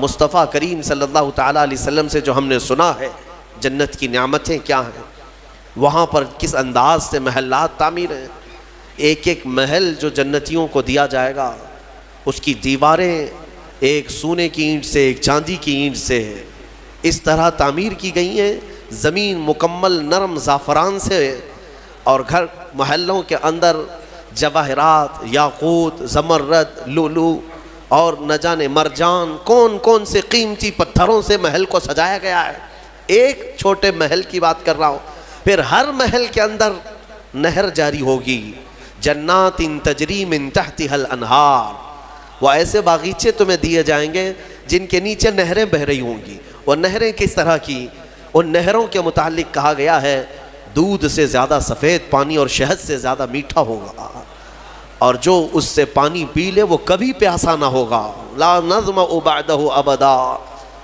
مصطفیٰ کریم صلی اللہ تعالیٰ علیہ وسلم سے جو ہم نے سنا ہے جنت کی نعمتیں کیا ہیں، وہاں پر کس انداز سے محلات تعمیر ہیں، ایک ایک محل جو جنتیوں کو دیا جائے گا اس کی دیواریں ایک سونے کی اینٹ سے ایک چاندی کی اینٹ سے اس طرح تعمیر کی گئی ہیں، زمین مکمل نرم زعفران سے، اور گھر محلوں کے اندر جواہرات، یاقوت، زمرد، لؤلؤ اور نہ جانے مرجان کون کون سے قیمتی پتھروں سے محل کو سجایا گیا ہے۔ ایک چھوٹے محل کی بات کر رہا ہوں، پھر ہر محل کے اندر نہر جاری ہوگی، جنات تجری من تحتها الانہار، وہ ایسے باغیچے تمہیں دیے جائیں گے جن کے نیچے نہریں بہہ رہی ہوں گی۔ وہ نہریں کس طرح کی؟ ان نہروں کے متعلق کہا گیا ہے دودھ سے زیادہ سفید پانی اور شہد سے زیادہ میٹھا ہوگا، اور جو اس سے پانی پی لے وہ کبھی پیاسا نہ ہوگا، لا نظمأ بعدہ ابدا،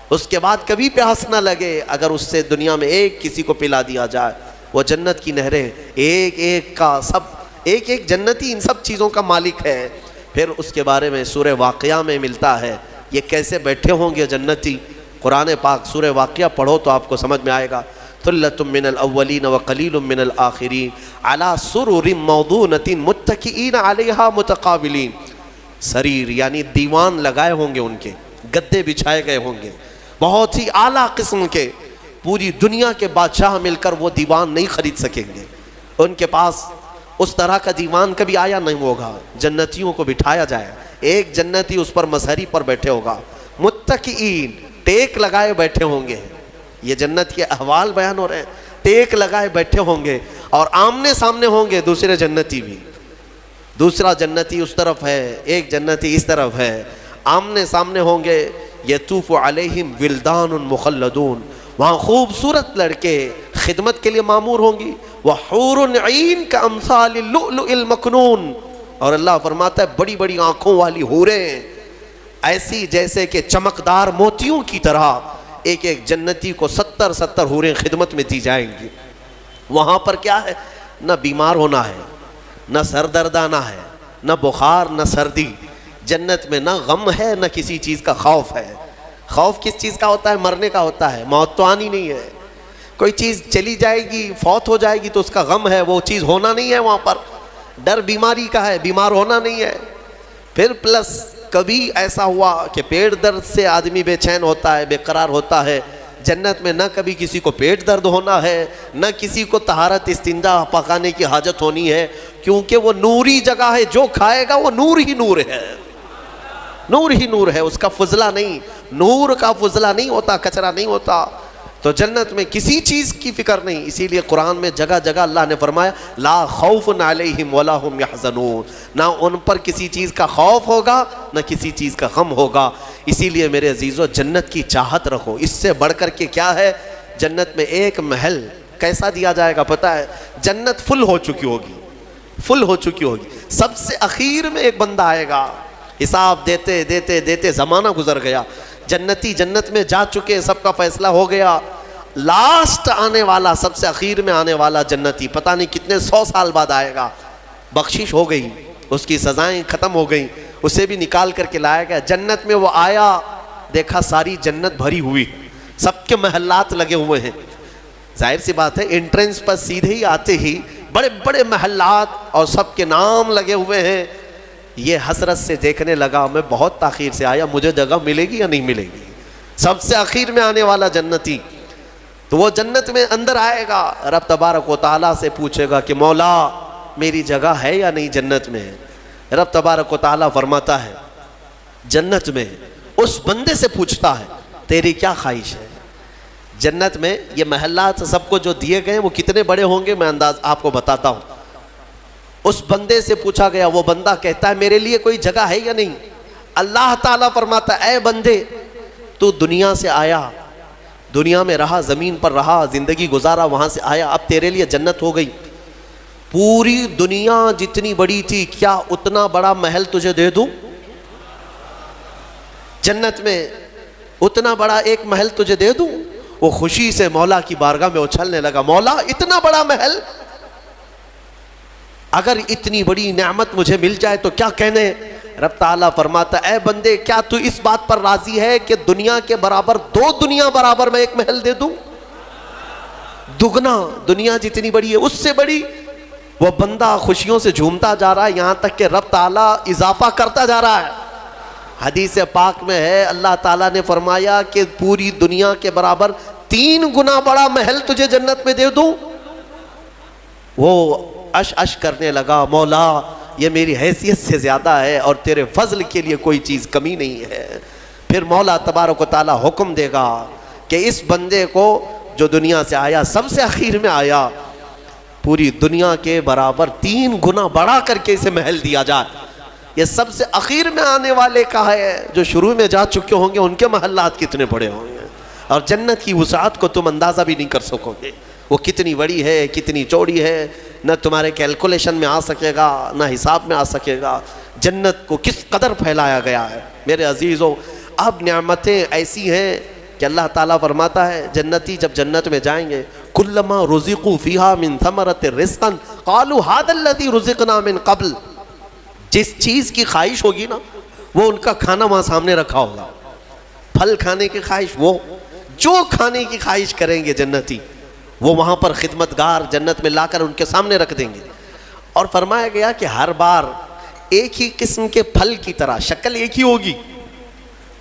اس کے بعد کبھی پیاس نہ لگے اگر اس سے دنیا میں ایک کسی کو پلا دیا جائے۔ وہ جنت کی نہریں ایک ایک کا سب ایک ایک جنتی ان سب چیزوں کا مالک ہے۔ پھر اس کے بارے میں سورہ واقعہ میں ملتا ہے یہ کیسے بیٹھے ہوں گے جنتی۔ قرآن پاک سورہ واقعہ پڑھو تو آپ کو سمجھ میں آئے گا، ثلۃ من الاولین وقلیل من الآخرین علی سرر موضونۃ متکئین علیہا متقابلین، سریر یعنی دیوان لگائے ہوں گے، ان کے گدے بچھائے گئے ہوں گے بہت ہی اعلیٰ قسم کے، پوری دنیا کے بادشاہ مل کر وہ دیوان نہیں خرید سکیں گے، ان کے پاس اس طرح کا دیوان کبھی آیا نہیں ہوگا۔ جنتیوں کو بٹھایا جائے، ایک جنتی اس پر مسہری پر بیٹھے ہوگا، متکئین ٹیک لگائے بیٹھے ہوں گے، یہ جنت کے احوال بیان ہو رہے ہیں، ٹیک لگائے بیٹھے ہوں گے، اور آمنے سامنے ہوں گے دوسرے جنتی بھی، دوسرا جنتی اس طرف ہے ایک جنتی اس طرف ہے، آمنے سامنے ہوں گے، یطوف علیہم ولدان مخلدون، وہاں خوبصورت لڑکے خدمت کے لیے معمور ہوں گی، وحور عین کامثال اللؤلؤ المکنون، اور اللہ فرماتا ہے بڑی بڑی آنکھوں والی حوریں ایسی جیسے کہ چمکدار موتیوں کی طرح، ایک ایک جنتی کو 70 حوریں خدمت میں دی جائیں گی۔ وہاں پر کیا ہے؟ نہ بیمار ہونا ہے، نہ سر درد آنا ہے، نہ بخار نہ سردی، جنت میں نہ غم ہے نہ کسی چیز کا خوف ہے۔ خوف کس چیز کا ہوتا ہے؟ مرنے کا ہوتا ہے، موت تو آنی نہیں ہے، کوئی چیز چلی جائے گی فوت ہو جائے گی تو اس کا غم ہے، وہ چیز ہونا نہیں ہے وہاں پر۔ ڈر بیماری کا ہے، بیمار ہونا نہیں ہے۔ پھر پلس کبھی ایسا ہوا کہ پیٹ درد سے آدمی بے چین ہوتا ہے، بے قرار ہوتا ہے، جنت میں نہ کبھی کسی کو پیٹ درد ہونا ہے، نہ کسی کو طہارت استنجا پکانے کی حاجت ہونی ہے، کیونکہ وہ نوری جگہ ہے، جو کھائے گا وہ نور ہی نور ہے، نور ہی نور ہے، اس کا فضلہ نہیں، نور کا فضلہ نہیں ہوتا، کچرا نہیں ہوتا۔ تو جنت میں کسی چیز کی فکر نہیں، اسی لیے قرآن میں جگہ جگہ اللہ نے فرمایا لا خوف علیہم ولا هم یحزنون، نہ ان پر کسی چیز کا خوف ہوگا نہ کسی چیز کا غم ہوگا۔ اسی لیے میرے عزیزو جنت کی چاہت رکھو، اس سے بڑھ کر کے کیا ہے؟ جنت میں ایک محل کیسا دیا جائے گا پتہ ہے؟ جنت فل ہو چکی ہوگی، فل ہو چکی ہوگی، سب سے اخیر میں ایک بندہ آئے گا، حساب دیتے دیتے دیتے زمانہ گزر گیا، جنتی جنت میں جا چکے، سب کا فیصلہ ہو گیا، لاسٹ آنے والا سب سے اخیر میں آنے والا جنتی پتہ نہیں کتنے 100 سال بعد آئے گا، بخشش ہو گئی، اس کی سزائیں ختم ہو گئیں، اسے بھی نکال کر کے لایا گیا جنت میں۔ وہ آیا، دیکھا ساری جنت بھری ہوئی، سب کے محلات لگے ہوئے ہیں، ظاہر سی بات ہے انٹرنس پر سیدھے ہی آتے ہی بڑے بڑے محلات اور سب کے نام لگے ہوئے ہیں۔ یہ حسرت سے دیکھنے لگا، میں بہت تاخیر سے آیا، مجھے جگہ ملے گی یا نہیں ملے گی؟ سب سے اخیر میں آنے والا جنتی، تو وہ جنت میں اندر آئے گا، رب تبارک و تعالیٰ سے پوچھے گا کہ مولا میری جگہ ہے یا نہیں جنت میں؟ رب تبارک و تعالیٰ فرماتا ہے جنت میں اس بندے سے پوچھتا ہے تیری کیا خواہش ہے؟ جنت میں یہ محلات سب کو جو دیے گئے وہ کتنے بڑے ہوں گے میں انداز آپ کو بتاتا ہوں۔ اس بندے سے پوچھا گیا، وہ بندہ کہتا ہے میرے لیے کوئی جگہ ہے یا نہیں؟ اللہ تعالیٰ فرماتا ہے اے بندے تو دنیا سے آیا، دنیا میں رہا، زمین پر رہا، زندگی گزارا، وہاں سے آیا، اب تیرے لیے جنت ہو گئی، پوری دنیا جتنی بڑی تھی کیا اتنا بڑا محل تجھے دے دوں؟ جنت میں اتنا بڑا ایک محل تجھے دے دوں؟ وہ خوشی سے مولا کی بارگاہ میں اچھلنے لگا، مولا اتنا بڑا محل، اگر اتنی بڑی نعمت مجھے مل جائے تو کیا کہنے، رب تعالیٰ فرماتا اے بندے کیا تو اس بات پر راضی ہے کہ دنیا کے برابر 2 دنیا برابر میں ایک محل دے دوں؟ دگنا، دنیا جتنی بڑی ہے اس سے بڑی۔ وہ بندہ خوشیوں سے جھومتا جا رہا ہے، یہاں تک کہ رب تعالیٰ اضافہ کرتا جا رہا ہے۔ حدیث پاک میں ہے اللہ تعالیٰ نے فرمایا کہ پوری دنیا کے برابر 3 گنا بڑا محل تجھے جنت میں دے دوں۔ وہ اش کرنے لگا، مولا یہ میری حیثیت سے زیادہ ہے اور تیرے فضل کے لیے کوئی چیز کمی نہیں ہے۔ پھر مولا تبارک و تعالیٰ حکم دے گا کہ اس بندے کو جو دنیا سے آیا، سب سے اخیر میں آیا، پوری دنیا کے برابر 3 گنا بڑھا کر کے اسے محل دیا جائے۔ یہ سب سے اخیر میں آنے والے کا ہے، جو شروع میں جا چکے ہوں گے ان کے محلات کتنے بڑے ہوں گے، اور جنت کی وسعت کو تم اندازہ بھی نہیں کر سکو گے، وہ کتنی بڑی ہے، کتنی چوڑی ہے، نہ تمہارے کیلکولیشن میں آ سکے گا، نہ حساب میں آ سکے گا۔ جنت کو کس قدر پھیلایا گیا ہے میرے عزیزوں۔ اب نعمتیں ایسی ہیں کہ اللہ تعالیٰ فرماتا ہے جنتی جب جنت میں جائیں گے، کلما رزقوا فیہا من ثمرۃ رزقا قالوا ھذا الذی رزقنا من قبل، جس چیز کی خواہش ہوگی نا وہ ان کا کھانا وہاں سامنے رکھا ہوگا۔ پھل کھانے کی خواہش، وہ جو کھانے کی خواہش کریں گے جنتی، وہ وہاں پر خدمتگار جنت میں لا کر ان کے سامنے رکھ دیں گے۔ اور فرمایا گیا کہ ہر بار ایک ہی قسم کے پھل کی طرح شکل ایک ہی ہوگی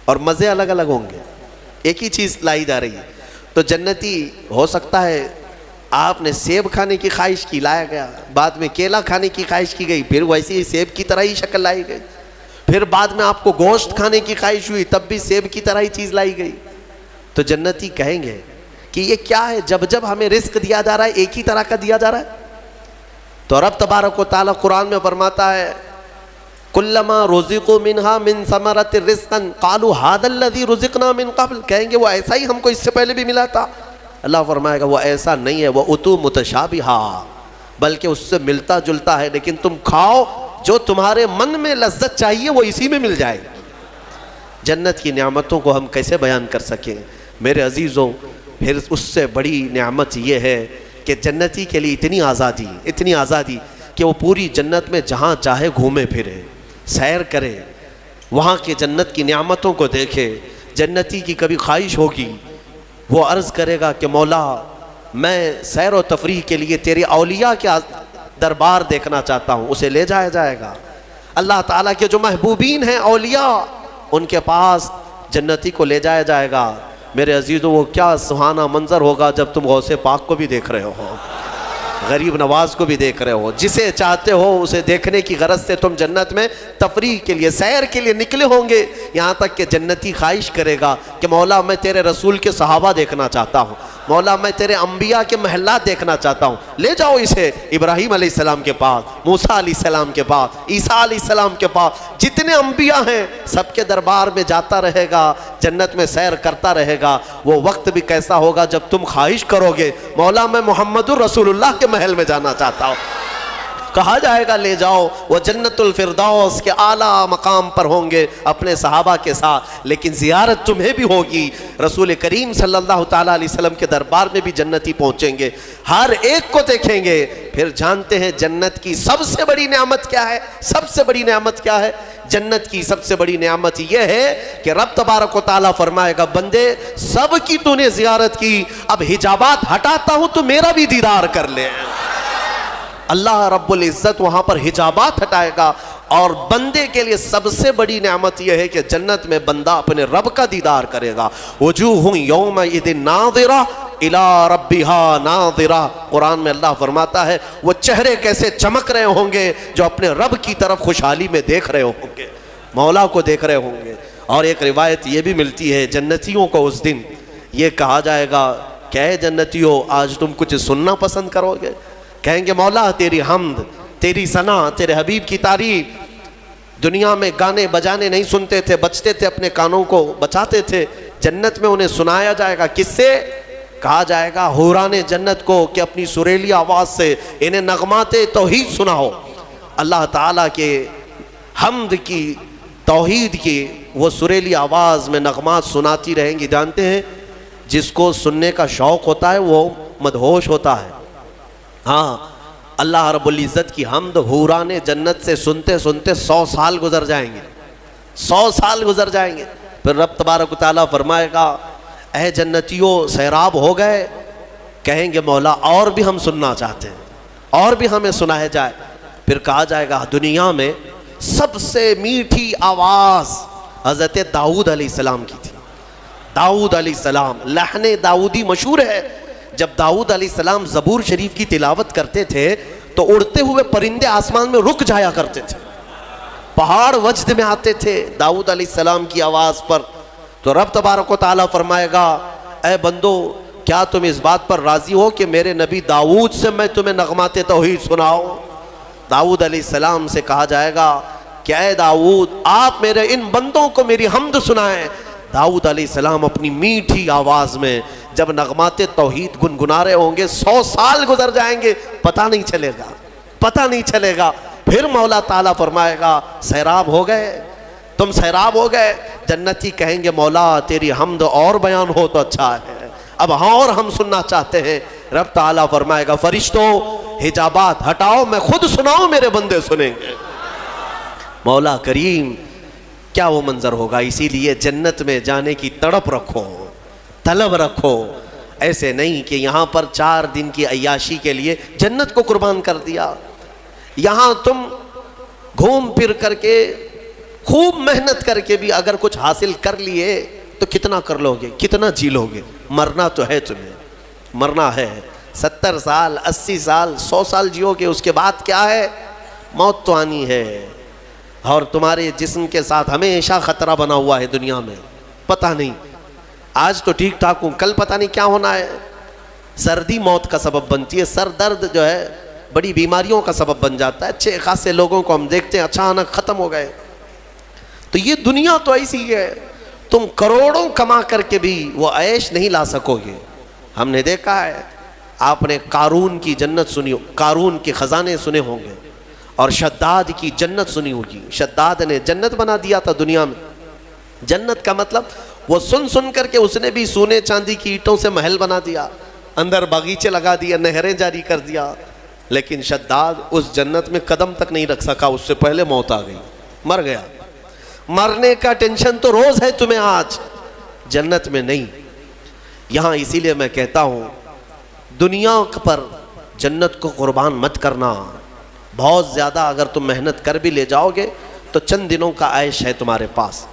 اور مزے الگ الگ ہوں گے، ایک ہی چیز لائی جا رہی ہے۔ تو جنتی ہو سکتا ہے آپ نے سیب کھانے کی خواہش کی، لایا گیا، بعد میں کیلا کھانے کی خواہش کی گئی، پھر ویسے ہی سیب کی طرح ہی شکل لائی گئی، پھر بعد میں آپ کو گوشت کھانے کی خواہش ہوئی، تب بھی سیب کی طرح ہی چیز لائی گئی۔ تو جنتی کہیں گے کہ یہ کیا ہے، جب جب ہمیں رزق دیا جا رہا ہے ایک ہی طرح کا دیا جا رہا ہے۔ تو رب تبارک و تعالیٰ قرآن میں فرماتا ہے کلما رزقوا منہا من ثمرۃ رزقا قالوا ھذا الذی رزقنا من قبل، کہیں گے وہ ایسا ہی ہم کو اس سے پہلے بھی ملا تھا۔ اللہ فرمائے گا وہ ایسا نہیں ہے، وہ اتو متشابہا، بلکہ اس سے ملتا جلتا ہے، لیکن تم کھاؤ جو تمہارے من میں لذت چاہیے وہ اسی میں مل جائے گی۔ جنت کی نعمتوں کو ہم کیسے بیان کر سکیں میرے عزیزوں۔ پھر اس سے بڑی نعمت یہ ہے کہ جنتی کے لیے اتنی آزادی کہ وہ پوری جنت میں جہاں چاہے گھومے پھرے، سیر کرے، وہاں کے جنت کی نعمتوں کو دیکھے۔ جنتی کی کبھی خواہش ہوگی، وہ عرض کرے گا کہ مولا میں سیر و تفریح کے لیے تیرے اولیاء کے دربار دیکھنا چاہتا ہوں، اسے لے جایا جائے گا۔ اللہ تعالیٰ کے جو محبوبین ہیں اولیاء، ان کے پاس جنتی کو لے جایا جائے گا۔ میرے عزیزوں وہ کیا سہانا منظر ہوگا جب تم غوث پاک کو بھی دیکھ رہے ہو، غریب نواز کو بھی دیکھ رہے ہو، جسے چاہتے ہو اسے دیکھنے کی غرض سے تم جنت میں تفریح کے لیے، سیر کے لیے نکلے ہوں گے۔ یہاں تک کہ جنتی خواہش کرے گا کہ مولا میں تیرے رسول کے صحابہ دیکھنا چاہتا ہوں، مولا میں تیرے انبیاء کے محلات دیکھنا چاہتا ہوں، لے جاؤ اسے ابراہیم علیہ السلام کے پاس، موسیٰ علیہ السلام کے پاس، عیسیٰ علیہ السلام کے پاس، جتنے انبیاء ہیں سب کے دربار میں جاتا رہے گا، جنت میں سیر کرتا رہے گا۔ وہ وقت بھی کیسا ہوگا جب تم خواہش کرو گے مولا میں محمد الرسول اللہ کے محل میں جانا چاہتا ہوں، کہا جائے گا لے جاؤ۔ وہ جنت الفردوس کے اعلیٰ مقام پر ہوں گے اپنے صحابہ کے ساتھ، لیکن زیارت تمہیں بھی ہوگی۔ رسول کریم صلی اللہ تعالیٰ علیہ وسلم کے دربار میں بھی جنتی پہنچیں گے، ہر ایک کو دیکھیں گے۔ پھر جانتے ہیں جنت کی سب سے بڑی نعمت کیا ہے؟ سب سے بڑی نعمت کیا ہے؟ جنت کی سب سے بڑی نعمت یہ ہے کہ رب تبارک و تعالیٰ فرمائے گا بندے سب کی تو نے زیارت کی، اب حجابات ہٹاتا ہوں تو میرا بھی دیدار کر لے۔ اللہ رب العزت وہاں پر حجابات ہٹائے گا، اور بندے کے لیے سب سے بڑی نعمت یہ ہے کہ جنت میں بندہ اپنے رب کا دیدار کرے گا۔ وجوہ یومئذ ناظرہ الی ربہا ناظرہ، قرآن میں اللہ فرماتا ہے وہ چہرے کیسے چمک رہے ہوں گے جو اپنے رب کی طرف خوشحالی میں دیکھ رہے ہوں گے، مولا کو دیکھ رہے ہوں گے۔ اور ایک روایت یہ بھی ملتی ہے جنتیوں کو اس دن یہ کہا جائے گا کہ اے جنتیوں آج تم کچھ سننا پسند کرو گے؟ کہیں گے مولا تیری حمد، تیری ثنا، تیرے حبیب کی تعریف۔ دنیا میں گانے بجانے نہیں سنتے تھے، بچتے تھے، اپنے کانوں کو بچاتے تھے، جنت میں انہیں سنایا جائے گا۔ کس سے؟ کہا جائے گا حوران جنت کو کہ اپنی سریلی آواز سے انہیں نغمات توحید سناؤ، اللہ تعالیٰ کے حمد کی، توحید کی وہ سریلی آواز میں نغمات سناتی رہیں گی۔ جانتے ہیں جس کو سننے کا شوق ہوتا ہے وہ مدہوش ہوتا ہے۔ ہاں اللہ رب العزت کی حمد حوران جنت سے سنتے سنتے 100 سال گزر جائیں گے۔ 100 سال گزر جائیں گے. پھر رب تبارک و تعالیٰ فرمائے گا اے جنتیوں سیراب ہو گئے؟ کہیں گے مولا اور بھی ہم سننا چاہتے ہیں، اور بھی ہمیں سنایا جائے. پھر کہا جائے گا دنیا میں سب سے میٹھی آواز حضرت داؤد علیہ السلام کی تھی. داؤد علیہ السلام، لحن داؤدی مشہور ہے. جب داؤد علیہ السلام زبور شریف کی تلاوت کرتے تھے تو اڑتے ہوئے پرندے آسمان میں رک جایا کرتے تھے، پہاڑ وجد میں آتے تھے داؤد علیہ السلام کی آواز پر. تو رب تبارک و تعالیٰ فرمائے گا اے بندو کیا تم اس بات پر راضی ہو کہ میرے نبی داؤد سے میں تمہیں نغمات توحید سناؤں؟ داؤد علیہ السلام سے کہا جائے گا کہ اے داؤد آپ میرے ان بندوں کو میری حمد سنائیں. داؤد علیہ السلام اپنی میٹھی آواز میں جب نغمات توحید گنگنا رہے ہوں گے 100 سال گزر جائیں گے، پتہ نہیں چلے گا، پتہ نہیں چلے گا. پھر مولا تعالیٰ فرمائے گا سیراب ہو گئے، تم سیراب ہو گئے. جنتی کہیں گے مولا تیری حمد اور بیان ہو تو اچھا ہے، اب ہاں اور ہم سننا چاہتے ہیں. رب تعالیٰ فرمائے گا فرشتوں حجابات ہٹاؤ، میں خود سناؤں میرے بندے سنیں گے. مولا کریم کیا وہ منظر ہوگا. اسی لیے جنت میں جانے کی تڑپ رکھو، طلب رکھو. ایسے نہیں کہ یہاں پر 4 دن کی عیاشی کے لیے جنت کو قربان کر دیا. یہاں تم گھوم پھر کر کے خوب محنت کر کے بھی اگر کچھ حاصل کر لیے تو کتنا کر لو گے، کتنا جی لو گے. مرنا تو ہے، تمہیں مرنا ہے. 70 سال 80 سال 100 سال جیو گے، اس کے بعد کیا ہے؟ موت تو آنی ہے. اور تمہارے جسم کے ساتھ ہمیشہ خطرہ بنا ہوا ہے دنیا میں. پتہ نہیں آج تو ٹھیک ٹھاک ہوں، کل پتہ نہیں کیا ہونا ہے. سردی موت کا سبب بنتی ہے، سر درد جو ہے بڑی بیماریوں کا سبب بن جاتا ہے. اچھے خاصے لوگوں کو ہم دیکھتے ہیں اچانک ختم ہو گئے. تو یہ دنیا تو ایسی ہے، تم کروڑوں کما کر کے بھی وہ عیش نہیں لا سکو گے. ہم نے دیکھا ہے، آپ نے قارون کی جنت سنی، قارون کے خزانے سنے ہوں گے، اور شداد کی جنت سنی ہوگی. شداد نے جنت بنا دیا تھا دنیا میں. جنت کا مطلب وہ سن کر کے اس نے بھی سونے چاندی کی اینٹوں سے محل بنا دیا، اندر باغیچے لگا دیا، نہریں جاری کر دیا. لیکن شداد اس جنت میں قدم تک نہیں رکھ سکا، اس سے پہلے موت آ گئی، مر گیا. مرنے کا ٹینشن تو روز ہے تمہیں، آج جنت میں نہیں. یہاں اسی لیے میں کہتا ہوں دنیا پر جنت کو قربان مت کرنا. بہت زیادہ اگر تم محنت کر بھی لے جاؤ گے تو چند دنوں کا عیش ہے تمہارے پاس.